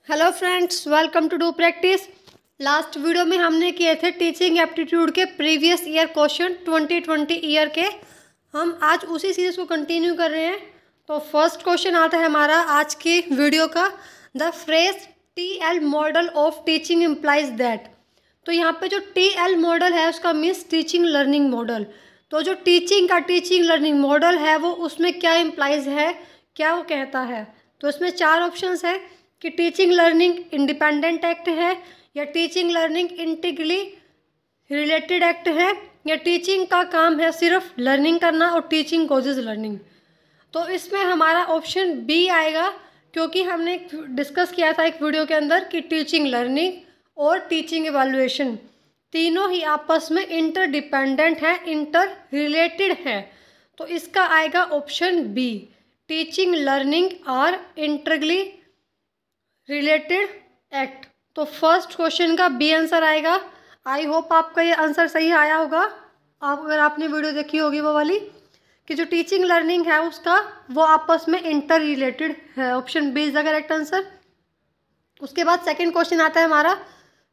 Hello friends, welcome to do practice. Last video में हमने किए थे टीचिंग एप्टीट्यूड के प्रीवियस ईयर क्वेश्चन 2020 ईयर के। हम आज उसी सीरीज़ को कंटिन्यू कर रहे हैं। तो फर्स्ट क्वेश्चन आता है हमारा आज की वीडियो का, the phrase T L. Model of teaching implies that. तो यहाँ पे जो टी.एल. मॉडल है उसका मीन्स टीचिंग लर्निंग मॉडल। तो जो टीचिंग लर्निंग मॉडल है वो उसमें क्या इम्प्लाइज है, क्या वो कहता है। तो इसमें चार ऑप्शंस है कि टीचिंग लर्निंग इंडिपेंडेंट एक्ट है, या teaching learning integrally related act है, या टीचिंग का काम है सिर्फ लर्निंग करना और टीचिंग कॉजेज लर्निंग। तो इसमें हमारा ऑप्शन बी आएगा, क्योंकि हमने डिस्कस किया था एक वीडियो के अंदर कि टीचिंग लर्निंग और टीचिंग इवैल्यूएशन तीनों ही आपस में इंटरडिपेंडेंट है, इंटर रिलेटेड है। तो इसका आएगा ऑप्शन बी, टीचिंग लर्निंग और इंटीग्रली रिलेटेड एक्ट। तो फर्स्ट क्वेश्चन का बी आंसर आएगा। आई होप आपका ये आंसर सही आया होगा। अगर आपने वीडियो देखी होगी वो वाली, कि जो टीचिंग लर्निंग है उसका वो आपस में इंटर रिलेटेड है। Option B is the correct answer. उसके बाद सेकंड क्वेश्चन आता है हमारा,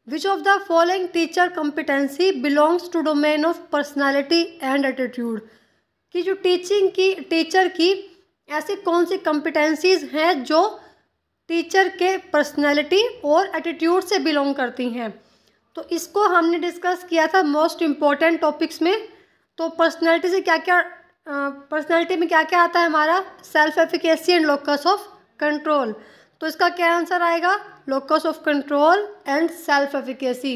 which of the following teacher competency belongs to domain of personality and attitude. कि जो टीचर की ऐसी कौन सी कॉम्पिटेंसीज हैं जो टीचर के पर्सनैलिटी और एटीट्यूड से बिलोंग करती हैं। तो इसको हमने डिस्कस किया था मोस्ट इम्पॉर्टेंट टॉपिक्स में। तो पर्सनैलिटी से पर्सनैलिटी में क्या क्या आता है हमारा, self efficacy and locus of control. तो इसका क्या आंसर आएगा, locus of control and self efficacy.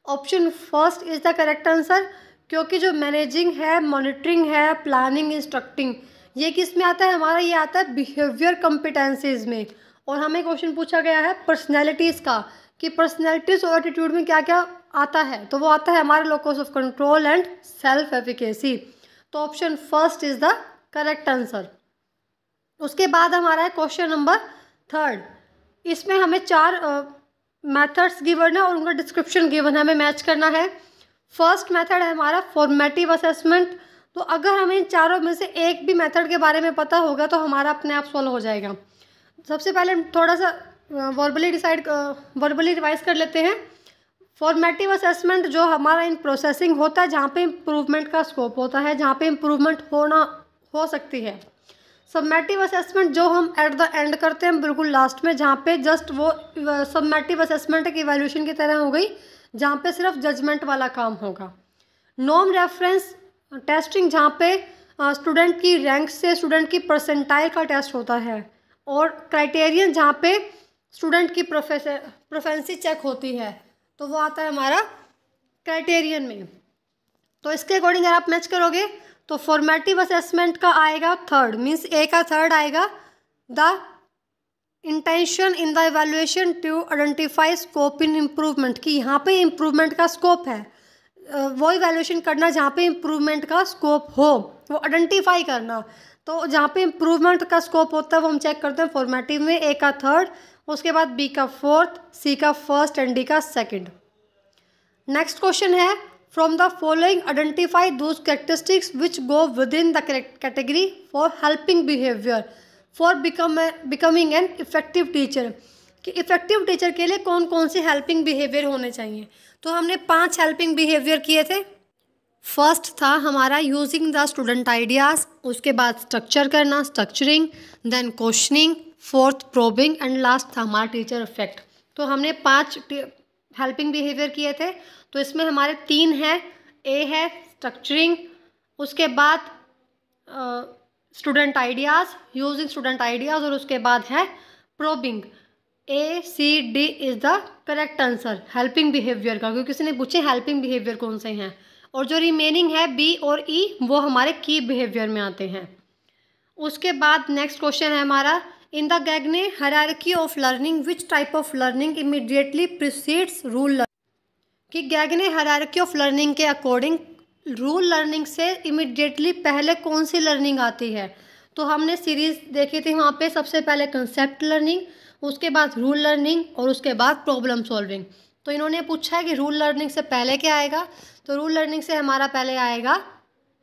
Option first is the correct answer, क्योंकि जो मैनेजिंग है, मॉनिटरिंग है, प्लानिंग, इंस्ट्रक्टिंग, ये किस में आता है हमारा, ये आता है बिहेवियर कॉम्पिटेंसीज में। और हमें क्वेश्चन पूछा गया है पर्सनैलिटीज़ का, कि पर्सनैलिटीज़ और एटीट्यूड में क्या क्या आता है। तो वो आता है हमारे locus of control and self efficacy. तो option first is the correct answer. उसके बाद हमारा है क्वेश्चन नंबर थर्ड। इसमें हमें चार मेथड्स गिवन है और उनका डिस्क्रिप्शन गिवन है, हमें मैच करना है। फर्स्ट मेथड है हमारा फॉर्मेटिव असेसमेंट। तो अगर हमें इन चारों में से एक भी मेथड के बारे में पता होगा तो हमारा अपने आप सॉल्व हो जाएगा। सबसे पहले हम थोड़ा सा वर्बली रिवाइज कर लेते हैं। फॉर्मेटिव असेसमेंट जो हमारा इन प्रोसेसिंग होता है, जहाँ पे इम्प्रूवमेंट का स्कोप होता है, जहाँ पे इम्प्रूवमेंट हो सकती है। सबमेटिव असेसमेंट जो हम एट द एंड करते हैं, बिल्कुल लास्ट में, जहाँ पे जस्ट वो सबमेटिव असेसमेंट एक इवैल्यूएशन की तरह हो गई, जहाँ पे सिर्फ जजमेंट वाला काम होगा। नॉर्म रेफरेंस टेस्टिंग, जहाँ पे स्टूडेंट की रैंक से स्टूडेंट की परसेंटाइल का टेस्ट होता है। और क्राइटेरियन, जहाँ पे स्टूडेंट की प्रोफेंसी चेक होती है, तो वो आता है हमारा क्राइटेरियन में। तो इसके अकॉर्डिंग अगर आप मैच करोगे तो फॉर्मेटिव असेसमेंट का आएगा थर्ड, मीन्स ए का थर्ड आएगा, the intention in the evaluation to identify scope in improvement. कि यहाँ पे इम्प्रूवमेंट का स्कोप है, वो इवैल्यूएशन करना जहाँ पे इम्प्रूवमेंट का स्कोप हो, वो आइडेंटिफाई करना। तो जहाँ पे इम्प्रूवमेंट का स्कोप होता है वो हम चेक करते हैं फॉर्मेटिव में, ए का थर्ड, उसके बाद बी का फोर्थ, सी का फर्स्ट एंड डी का सेकंड। नेक्स्ट क्वेश्चन है, from the following identify those characteristics which go with in the category for helping behaviour for becoming an effective teacher. कि इफेक्टिव टीचर के लिए कौन कौन से हेल्पिंग बिहेवियर होने चाहिए। तो हमने 5 हेल्पिंग बिहेवियर किए थे। फर्स्ट था हमारा यूजिंग द स्टूडेंट आइडियाज़, उसके बाद स्ट्रक्चर करना, structuring, then questioning, fourth probing and last था हमारा टीचर इफेक्ट। तो हमने 5 हेल्पिंग बिहेवियर किए थे। तो इसमें हमारे 3 हैं, ए है स्ट्रक्चरिंग, उसके बाद student ideas, using student ideas, और उसके बाद है probing. A C D is the correct answer helping behaviour का, क्योंकि किसी ने पूछे हेल्पिंग बिहेवियर कौन से हैं। और जो रिमेनिंग है बी और ई, वो हमारे की बिहेवियर में आते हैं। उसके बाद नेक्स्ट क्वेश्चन है हमारा, in the Gagne hierarchy of learning which type of learning immediately precedes rule learning. कि गैगने हायरार्की ऑफ लर्निंग के अकॉर्डिंग रूल लर्निंग से इमीडिएटली पहले कौन सी लर्निंग आती है। तो हमने सीरीज देखी थी, वहाँ पे सबसे पहले कंसेप्ट लर्निंग, उसके बाद रूल लर्निंग और उसके बाद प्रॉब्लम सॉल्विंग। तो इन्होंने पूछा है कि रूल लर्निंग से पहले क्या आएगा। तो रूल लर्निंग से हमारा पहले आएगा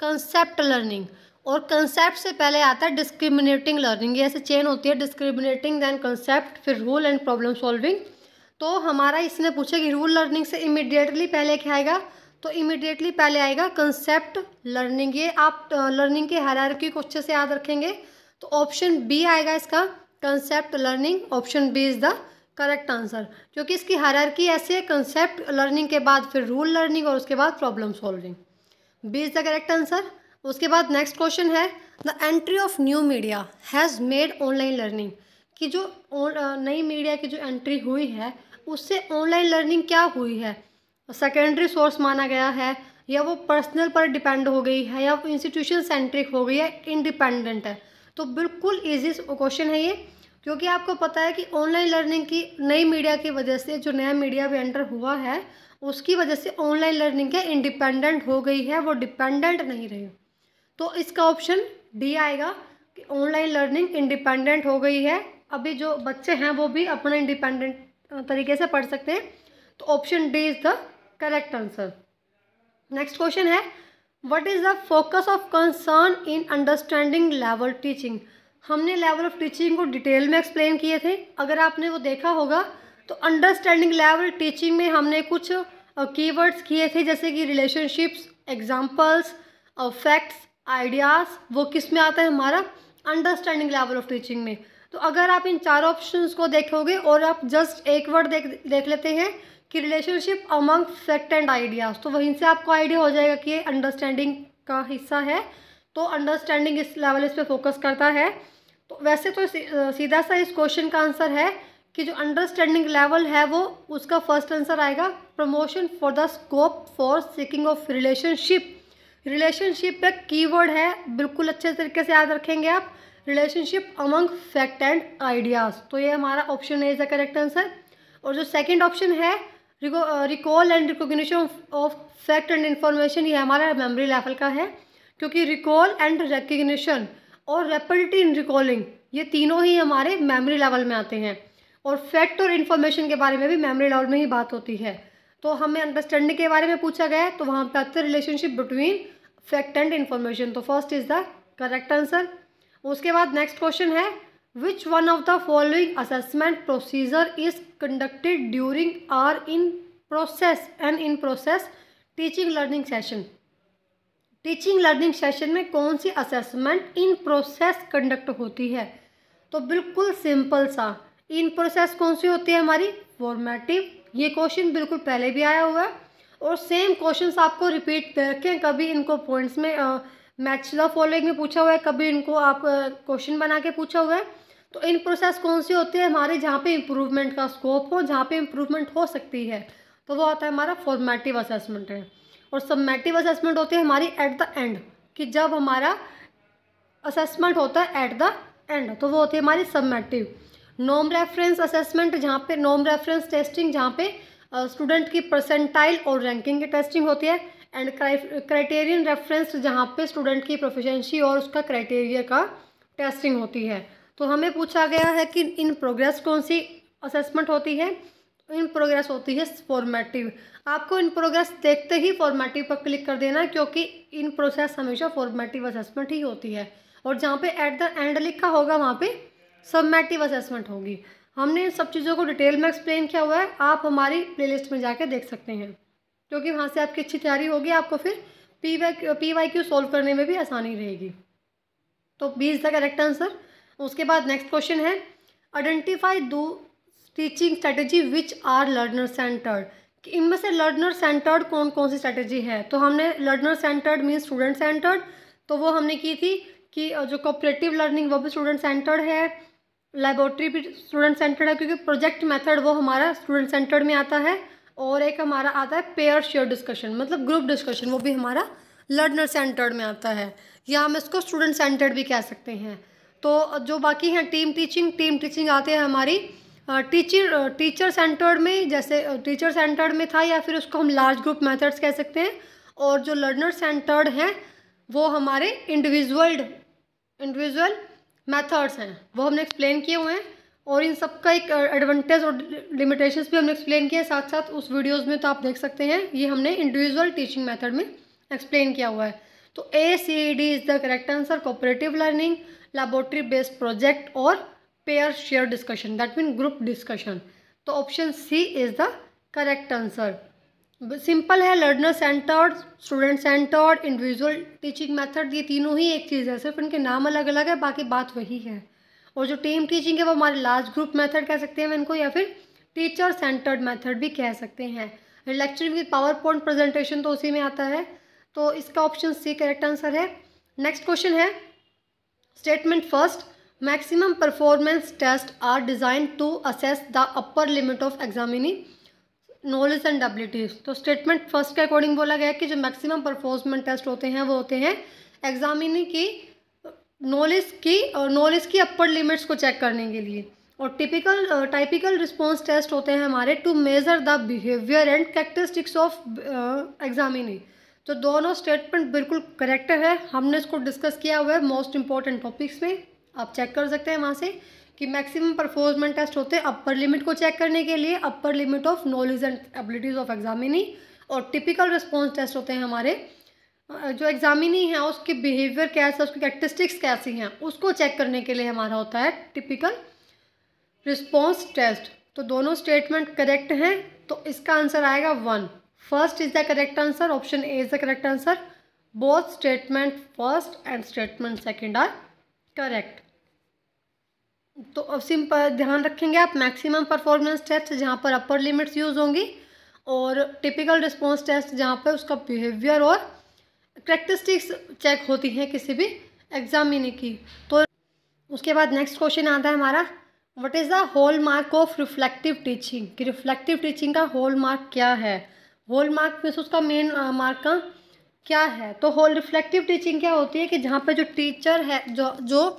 कंसेप्ट लर्निंग, और कंसेप्ट से पहले आता है डिस्क्रिमिनेटिंग लर्निंग। ये ऐसे चेन होती है, डिस्क्रिमिनेटिंग देन कंसेप्ट फिर रूल एंड प्रॉब्लम सॉल्विंग। तो हमारा इसने पूछा कि रूल लर्निंग से इमीडिएटली पहले क्या आएगा, तो इमीडिएटली पहले आएगा कंसेप्ट लर्निंग। ये आप लर्निंग के हायरार्की को अच्छे से याद रखेंगे। तो ऑप्शन बी आएगा इसका, concept learning. Option B is the correct answer, क्योंकि इसकी हायरार्की ऐसे है, कंसेप्ट लर्निंग के बाद फिर रूल लर्निंग और उसके बाद problem solving. B is the correct answer. उसके बाद नेक्स्ट क्वेश्चन है, the entry of new media has made online learning, कि जो नई मीडिया की जो एंट्री हुई है उससे ऑनलाइन लर्निंग क्या हुई है, सेकेंडरी सोर्स माना गया है, या वो पर्सनल पर डिपेंड हो गई है, या इंस्टीट्यूशन सेंट्रिक हो गई है, इंडिपेंडेंट है। तो बिल्कुल ईजी क्वेश्चन है ये, क्योंकि आपको पता है कि ऑनलाइन लर्निंग की नई मीडिया की वजह से, जो नया मीडिया भी एंटर हुआ है उसकी वजह से ऑनलाइन लर्निंग क्या इंडिपेंडेंट हो गई है, वो डिपेंडेंट नहीं रही। तो इसका ऑप्शन डी आएगा कि ऑनलाइन लर्निंग इंडिपेंडेंट हो गई है। अभी जो बच्चे हैं वो भी अपना इंडिपेंडेंट तरीके से पढ़ सकते हैं। तो option D is the correct answer. Next question है, what is the focus of concern in understanding level teaching. हमने लेवल ऑफ टीचिंग को डिटेल में एक्सप्लेन किए थे, अगर आपने वो देखा होगा तो अंडरस्टैंडिंग लेवल टीचिंग में हमने कुछ कीवर्ड्स किए थे, जैसे कि रिलेशनशिप्स, एग्जाम्पल्स, फैक्ट्स, आइडियाज़। वो किस में आता है, हमारा अंडरस्टैंडिंग लेवल ऑफ टीचिंग में। तो अगर आप इन चार ऑप्शंस को देखोगे और आप जस्ट एक वर्ड देख लेते हैं कि relationship among fact and ideas, तो वहीं से आपको आइडिया हो जाएगा कि ये अंडरस्टैंडिंग का हिस्सा है। तो अंडरस्टैंडिंग इस लेवल इस पर फोकस करता है। तो वैसे तो सीधा सा इस क्वेश्चन का आंसर है कि जो अंडरस्टैंडिंग लेवल है वो उसका फर्स्ट आंसर आएगा, promotion for the scope for seeking of relationship. Relationship एक कीवर्ड है, बिल्कुल अच्छे तरीके से याद रखेंगे आप, relationship among fact and ideas. तो ये हमारा option A is the correct answer. और जो सेकंड ऑप्शन है, recall and recognition of fact and information, ये हमारा मेमोरी लेवल का है, क्योंकि रिकॉल एंड रिकग्निशन और रैपिडिटी इन रिकॉलिंग ये तीनों ही हमारे मेमोरी लेवल में आते हैं। और फैक्ट और इन्फॉर्मेशन के बारे में भी मेमोरी लेवल में ही बात होती है। तो हमें अंडरस्टैंडिंग के बारे में पूछा गया है, तो वहाँ पे आते हैं relationship between fact and information. तो first is the correct answer. उसके बाद नेक्स्ट क्वेश्चन है, which one of the following assessment procedure is conducted during are in process teaching learning session. Teaching learning session में कौन सी assessment in process conduct होती है। तो बिल्कुल सिंपल सा, इन प्रोसेस कौन सी होती है हमारी, फॉर्मेटिव। ये क्वेश्चन बिल्कुल पहले भी आया हुआ है और सेम क्वेश्चंस आपको रिपीट रखें, कभी इनको पॉइंट्स में मैच द फॉलोइंग में पूछा हुआ है, कभी इनको आप क्वेश्चन बना के पूछा हुआ है। तो इन प्रोसेस कौन सी होती है हमारी, जहाँ पे इम्प्रूवमेंट का स्कोप हो, जहाँ पे इम्प्रूवमेंट हो सकती है, तो वो आता है हमारा फॉर्मेटिव असेसमेंट है। और सबमेटिव असेसमेंट होती है हमारी एट द एंड, कि जब हमारा असेसमेंट होता है एट द एंड, तो वो होती है हमारी सबमेटिव। नॉर्म रेफरेंस असेसमेंट, जहाँ पे नॉर्म रेफरेंस टेस्टिंग, जहाँ पे स्टूडेंट की परसेंटाइल और रैंकिंग की टेस्टिंग होती है। एंड क्राइटेरियन रेफरेंस, जहाँ पे स्टूडेंट की प्रोफिशिएंसी और उसका क्राइटेरिया का टेस्टिंग होती है। तो हमें पूछा गया है कि इन प्रोग्रेस कौन सी असेसमेंट होती है, इन प्रोग्रेस होती है फॉर्मेटिव। आपको इन प्रोग्रेस देखते ही फॉर्मेटिव पर क्लिक कर देना है, क्योंकि इन प्रोसेस हमेशा फॉर्मेटिव असेसमेंट ही होती है। और जहाँ पे एट द एंड लिखा होगा वहाँ पे सबमेटिव असेसमेंट होगी। हमने इन सब चीज़ों को डिटेल में एक्सप्लेन किया हुआ है, आप हमारी प्लेलिस्ट में जाके देख सकते हैं, क्योंकि वहाँ से आपकी अच्छी तैयारी होगी, आपको फिर PYQ सॉल्व करने में भी आसानी रहेगी। तो B is the correct answer. उसके बाद नेक्स्ट क्वेश्चन है, आइडेंटिफाई दो teaching strategy which are learner centred. कि इनमें से लर्नर सेंटर्ड कौन कौन सी स्ट्रेटेजी है। तो हमने learner centred mean student centred, तो वो हमने की थी कि जो कोऑपरेटिव लर्निंग वो भी स्टूडेंट सेंटर्ड है, लैबोरेटरी भी स्टूडेंट सेंटर्ड है, क्योंकि प्रोजेक्ट मेथड वो हमारा स्टूडेंट सेंटर्ड में आता है। और एक हमारा आता है पेयर शेयर डिस्कशन, मतलब ग्रुप डिस्कशन, वो भी हमारा लर्नर सेंटर्ड में आता है, या हम इसको स्टूडेंट सेंटर्ड भी कह सकते हैं। तो जो बाकी हैं टीम टीचिंग आते हैं हमारी टीचर सेंटर्ड में, जैसे टीचर सेंटर्ड में था, या फिर उसको हम लार्ज ग्रुप मेथड्स कह सकते हैं। और जो लर्नर सेंटर्ड हैं वो हमारे इंडिविजुअल मेथड्स हैं, वो हमने एक्सप्लेन किए हुए हैं। और इन सब का एक एडवांटेज और लिमिटेशंस भी हमने एक्सप्लेन किया साथ साथ उस वीडियोज़ में, तो आप देख सकते हैं। ये हमने इंडिविजुअल टीचिंग मेथड में एक्सप्लेन किया हुआ है। तो ACD is the correct answer. Cooperative learning, laboratory based project और pair share discussion, that mean group discussion. तो option C is the correct answer. Simple है, learner centred, student centred, individual teaching method, ये तीनों ही एक चीज़ है, सिर्फ इनके नाम अलग अलग है, बाकी बात वही है। और जो टीम टीचिंग है वो हमारे लार्ज ग्रुप मेथड कह सकते हैं इनको, या फिर टीचर सेंटर्ड मेथड भी कह सकते हैं। Lecturing with power point presentation तो उसी में आता है, तो इसका ऑप्शन सी करेक्ट आंसर है। नेक्स्ट क्वेश्चन है statement first, maximum performance test are design to assess the upper limit of examinee knowledge and abilities. तो स्टेटमेंट फर्स्ट के अकॉर्डिंग बोला गया है कि जो मैक्सिमम परफॉर्मेंस टेस्ट होते हैं वो होते हैं एग्जामिनी की नॉलेज की अपर लिमिट्स को चेक करने के लिए, और टाइपिकल रिस्पॉन्स टेस्ट होते हैं हमारे to measure the behaviour and characteristics of examinee. तो दोनों स्टेटमेंट बिल्कुल करेक्ट है, हमने इसको डिस्कस किया हुआ है मोस्ट इंपॉर्टेंट टॉपिक्स में, आप चेक कर सकते हैं वहाँ से कि मैक्सिमम परफॉर्मेंस टेस्ट होते हैं अपर लिमिट को चेक करने के लिए, अपर limit of knowledge and abilities of examinee, और टिपिकल रिस्पॉन्स टेस्ट होते हैं हमारे जो एग्जामिनी है उसकी बिहेवियर कैसा है, उसकी कैरेक्टरिस्टिक्स कैसी हैं, उसको चेक करने के लिए हमारा होता है टिपिकल रिस्पॉन्स टेस्ट। तो दोनों स्टेटमेंट करेक्ट हैं, तो इसका आंसर आएगा 1। First is the correct answer, option A is the correct answer. Both statement first and statement second are correct. तो अब सिंपल ध्यान रखेंगे आप, मैक्सिमम परफॉर्मेंस टेस्ट जहाँ पर अपर लिमिट्स यूज होंगी, और टिपिकल रिस्पॉन्स टेस्ट जहाँ पर उसका बिहेवियर और कैरेक्टरिस्टिक्स चेक होती हैं किसी भी एग्जामिनी की। तो उसके बाद नेक्स्ट क्वेश्चन आता है हमारा, what is the hall mark of reflective teaching, कि रिफ्लेक्टिव टीचिंग का हॉल मार्क क्या है, हॉल मार्क में से उसका मेन मार्क का क्या है। तो होल रिफ्लेक्टिव टीचिंग क्या होती है कि जहाँ पे जो टीचर है जो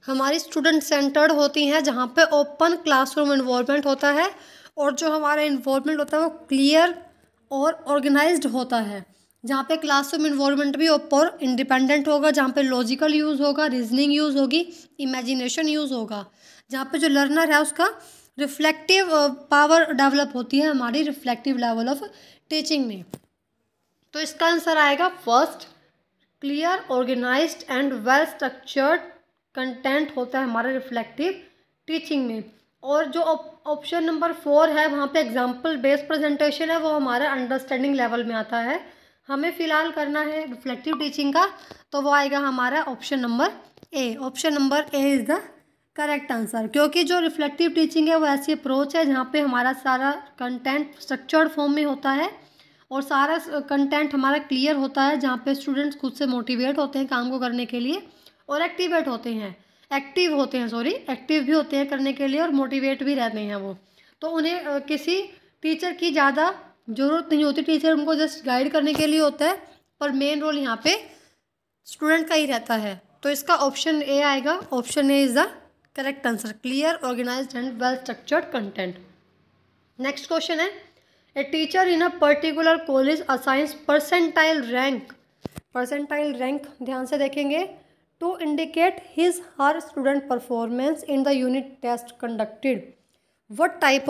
हमारी स्टूडेंट सेंटर्ड होती हैं, जहाँ पे ओपन क्लासरूम इन्वॉल्वमेंट होता है, और जो हमारा इन्वॉल्वमेंट होता है वो क्लियर और ऑर्गेनाइज्ड होता है, जहाँ पे क्लासरूम इन्वॉल्वमेंट भी ऊपर इंडिपेंडेंट होगा, जहाँ पे लॉजिकल यूज़ होगा, रीजनिंग यूज़ होगी, इमेजिनेशन यूज़ होगा, जहाँ पे जो लर्नर है उसका रिफ्लेक्टिव पावर डेवलप होती है हमारी रिफ्लेक्टिव लेवल ऑफ टीचिंग में। तो इसका आंसर आएगा first, clear organised and well structured content होता है हमारा रिफ्लेक्टिव टीचिंग में। और जो ऑप्शन नंबर 4 है वहाँ पे एग्जाम्पल बेस्ड प्रेजेंटेशन है, वो हमारा अंडरस्टैंडिंग लेवल में आता है। हमें फ़िलहाल करना है रिफ्लेक्टिव टीचिंग का, तो वो आएगा हमारा option number A. Option number A is the correct answer, क्योंकि जो रिफ्लेक्टिव टीचिंग है वो ऐसी अप्रोच है जहाँ पे हमारा सारा कंटेंट स्ट्रक्चर्ड फॉर्म में होता है, और सारा कंटेंट हमारा क्लियर होता है, जहाँ पे स्टूडेंट्स खुद से मोटिवेट होते हैं काम को करने के लिए, और एक्टिव भी होते हैं करने के लिए, और मोटिवेट भी रहते हैं वो। तो उन्हें किसी टीचर की ज़्यादा ज़रूरत नहीं होती, टीचर उनको जस्ट गाइड करने के लिए होता है, पर मेन रोल यहाँ पे स्टूडेंट का ही रहता है। तो इसका ऑप्शन ए आएगा, option A is the correct answer, clear organised and well structured content. Next question है, a teacher in a particular college assigns percentile rank ध्यान से देखेंगे, to indicate his her student performance in the unit test conducted, what type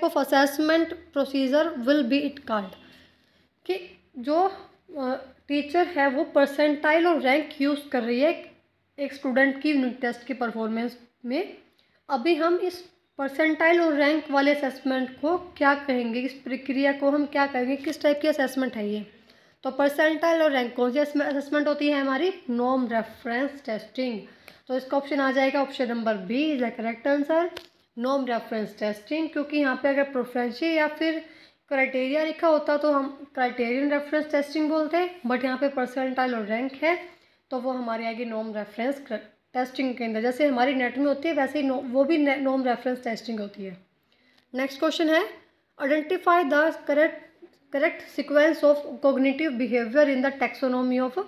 of assessment procedure will be it called. कि जो teacher है वो percentile और rank use कर रही है एक स्टूडेंट की यूनिट टेस्ट की परफॉर्मेंस में। अभी हम इस परसेंटाइल और रैंक वाले असेसमेंट को क्या कहेंगे, इस प्रक्रिया को हम क्या कहेंगे, किस टाइप की असेसमेंट है ये। तो परसेंटाइल और रैंक कौन सी असेसमेंट होती है हमारी, नॉर्म रेफरेंस टेस्टिंग। तो इसका ऑप्शन आ जाएगा option number B is the correct answer, norm reference testing. क्योंकि यहाँ पे अगर प्रेफरेंशियल या फिर क्राइटेरिया लिखा होता तो हम क्राइटेरियन रेफरेंस टेस्टिंग बोलते, बट यहाँ पे परसेंटाइल और रैंक है तो वो हमारी आएगी नॉर्म रेफरेंस टेस्टिंग के अंदर। जैसे हमारी नेट में होती है वैसे ही वो भी नॉर्म रेफरेंस टेस्टिंग होती है। नेक्स्ट क्वेश्चन है, identify the correct sequence of cognitive behaviour in the taxonomy of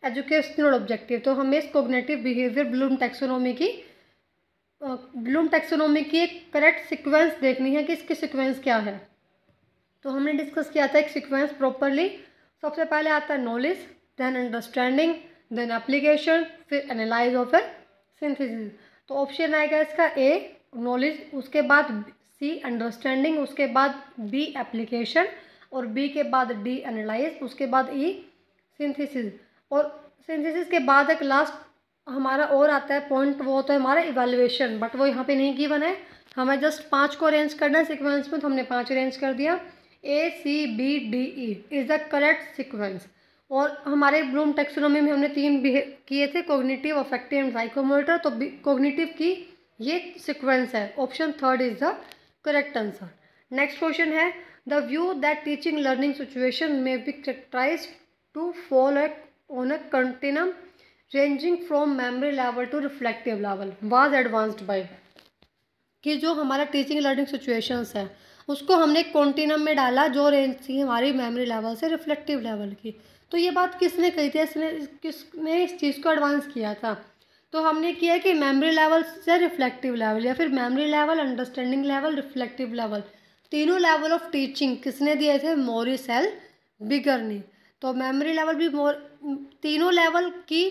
educational objective. तो हमें इस कोग्निटिव बिहेवियर ब्लूम टैक्सोनॉमी की एक करेक्ट सीक्वेंस देखनी है कि इसकी सीक्वेंस क्या है। तो हमने डिस्कस किया था एक सीक्वेंस प्रॉपरली, सबसे पहले आता है knowledge, then understanding, then application, फिर एनालाइज और फिर सिंथेसिस। तो ऑप्शन आएगा इसका ए नॉलेज, उसके बाद सी अंडरस्टैंडिंग, उसके बाद बी एप्लीकेशन, और बी के बाद डी एनालाइज, उसके बाद ई सिंथेसिस, और सिंथेसिस के बाद एक लास्ट हमारा और आता है पॉइंट, वो होता है हमारा इवैल्यूएशन, बट वो यहाँ पे नहीं गिवन है। हमें जस्ट 5 को अरेंज करना है सीक्वेंस में, तो हमने 5 अरेंज कर दिया। ACBDE is the correct sequence. और हमारे ब्लूम टैक्सोनॉमी में हमने 3 किए थे, कॉग्निटिव, अफेक्टिव एंड साइकोमोटर। तो कॉग्निटिव की ये सीक्वेंस है, option 3 is the correct answer. Next question है, the view that teaching learning situation में be characterised to fall on a continuum ranging from memory level to reflective level was advanced by. कि जो हमारा teaching learning situations है उसको हमने continuum में डाला, जो रेंज थी हमारी मेमोरी लेवल से रिफ्लेक्टिव लेवल की। तो ये बात किसने कही थी, किसने इस चीज़ को एडवांस किया था? तो हमने किया कि मेमोरी लेवल से रिफ्लेक्टिव लेवल, या फिर memory level, understanding level, reflective level, तीनों लेवल ऑफ टीचिंग किसने दिए थे? मॉरिस एल बिगर ने। तो मेमोरी लेवल भी तीनों लेवल की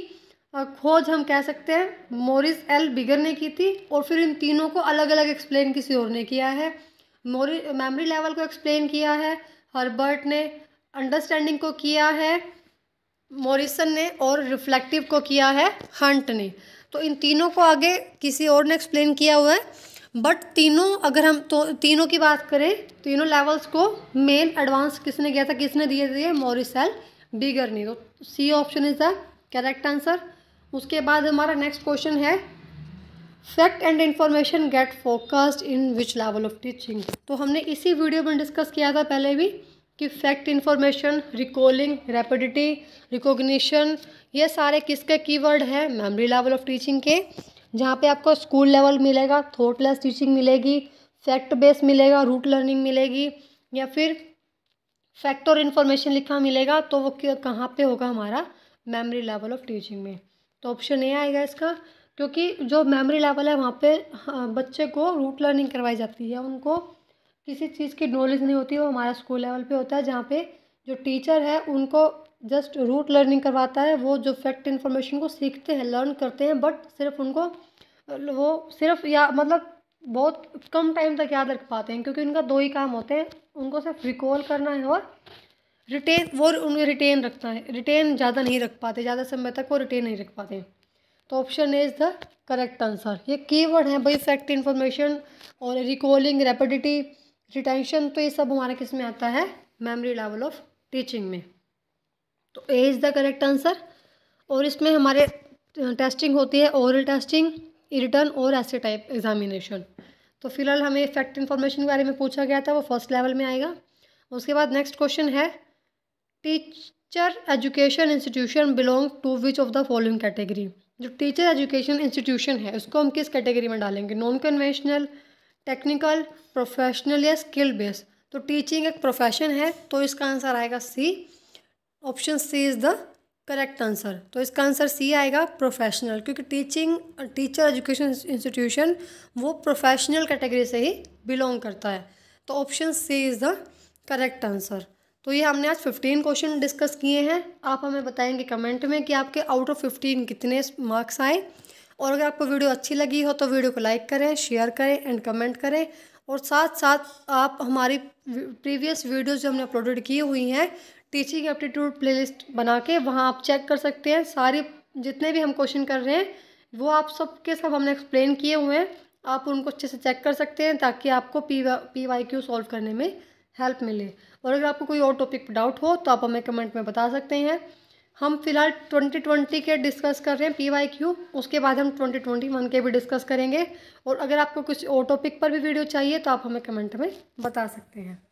खोज हम कह सकते हैं मॉरिस एल बिगर ने की थी, और फिर इन तीनों को अलग अलग एक्सप्लेन किसी और ने किया है। मेमोरी लेवल को एक्सप्लेन किया है हर्बर्ट ने, अंडरस्टैंडिंग को किया है मॉरिसन ने, और रिफ्लेक्टिव को किया है हंट ने। तो इन तीनों को आगे किसी और ने एक्सप्लेन किया हुआ है, बट तीनों अगर हम तो तीनों की बात करें, तीनों लेवल्स को मेन एडवांस किसने किया था, किसने दिए थे? मॉरिस एल बिगर ने। तो C option is the correct answer. उसके बाद हमारा नेक्स्ट क्वेश्चन है, fact and information get focused in which level of teaching. तो हमने इसी वीडियो में डिस्कस किया था पहले भी कि fact, information, recalling, rapidity, recognition, ये सारे किसके कीवर्ड हैं? मेमोरी लेवल ऑफ टीचिंग के। जहाँ पे आपको स्कूल लेवल मिलेगा, थॉटलेस टीचिंग मिलेगी, फैक्ट बेस मिलेगा, रूट लर्निंग मिलेगी, या फिर फैक्ट और इन्फॉर्मेशन लिखा मिलेगा, तो वो कहाँ पे होगा? हमारा मेमोरी लेवल ऑफ टीचिंग में। तो ऑप्शन ए आएगा इसका, क्योंकि जो मेमोरी लेवल है वहाँ पे बच्चे को रूट लर्निंग करवाई जाती है, उनको किसी चीज़ की नॉलेज नहीं होती, वो हमारा स्कूल लेवल पे होता है, जहाँ पे जो टीचर है उनको जस्ट रूट लर्निंग करवाता है। वो जो फैक्ट इन्फॉर्मेशन को सीखते हैं, लर्न करते हैं, बट सिर्फ उनको वो सिर्फ या मतलब बहुत कम टाइम तक याद रख पाते हैं, क्योंकि उनका 2 ही काम होते हैं, उनको सिर्फ रिकॉल करना है और रिटेन, वो उन्हें रिटेन रखना है। रिटेन ज़्यादा नहीं रख पाते, ज़्यादा समय तक वो रिटेन नहीं रख पाते। तो option A is the correct answer. ये कीवर्ड है भाई, फैक्ट, इन्फॉर्मेशन और रिकॉलिंग, रैपिडिटी, रिटेंशन, तो ये सब हमारे किस में आता है? मेमोरी लेवल ऑफ टीचिंग में। तो ए इज़ द करेक्ट आंसर। और इसमें हमारे टेस्टिंग होती है ओरल टेस्टिंग, रिटन और ऐसे टाइप एग्जामिनेशन। तो फिलहाल हमें फैक्ट इन्फॉर्मेशन के बारे में पूछा गया था, वो फर्स्ट लेवल में आएगा। उसके बाद नेक्स्ट क्वेश्चन है, teacher education institution belong to which of the following category. जो टीचर एजुकेशन इंस्टीट्यूशन है उसको हम किस कैटेगरी में डालेंगे? नॉन कन्वेंशनल, टेक्निकल, प्रोफेशनल या स्किल बेस्ड। तो टीचिंग एक प्रोफेशन है, तो इसका आंसर आएगा C. Option C is the correct answer. तो इसका आंसर सी आएगा, प्रोफेशनल, क्योंकि टीचर एजुकेशन इंस्टीट्यूशन वो प्रोफेशनल कैटेगरी से ही बिलोंग करता है। तो option C is the correct answer. तो ये हमने आज 15 क्वेश्चन डिस्कस किए हैं। आप हमें बताएंगे कमेंट में कि आपके आउट ऑफ 15 कितने मार्क्स आए। और अगर आपको वीडियो अच्छी लगी हो तो वीडियो को लाइक करें, शेयर करें एंड कमेंट करें। और साथ साथ आप हमारी प्रीवियस वीडियोज़ जो हमने अपलोडेड की हुई हैं टीचिंग एप्टीट्यूड प्लेलिस्ट बना के, वहाँ आप चेक कर सकते हैं। सारी जितने भी हम क्वेश्चन कर रहे हैं वो आप सब के सब हमने एक्सप्लेन किए हुए हैं, आप उनको अच्छे से चेक कर सकते हैं, ताकि आपको PYQ सॉल्व करने में हेल्प मिले। और अगर आपको कोई और टॉपिक पर डाउट हो तो आप हमें कमेंट में बता सकते हैं। हम फिलहाल 2020 के डिस्कस कर रहे हैं PYQ, उसके बाद हम 2021 के भी डिस्कस करेंगे। और अगर आपको कुछ और टॉपिक पर भी वीडियो चाहिए तो आप हमें कमेंट में बता सकते हैं।